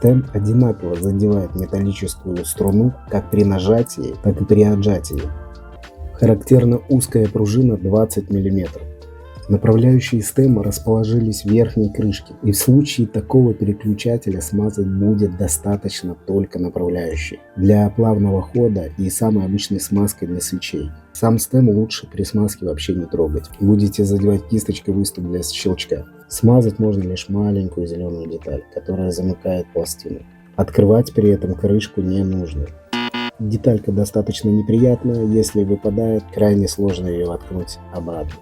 Стем одинаково задевает металлическую струну как при нажатии, так и при отжатии. Характерна узкая пружина 20 мм. Направляющие стема расположились в верхней крышке, и в случае такого переключателя смазать будет достаточно только направляющие для плавного хода и самой обычной смазкой для свечей. Сам стем лучше при смазке вообще не трогать. Будете задевать кисточкой выступ для щелчка. Смазать можно лишь маленькую зеленую деталь, которая замыкает пластину. Открывать при этом крышку не нужно. Деталька достаточно неприятная, если выпадает, крайне сложно ее воткнуть обратно.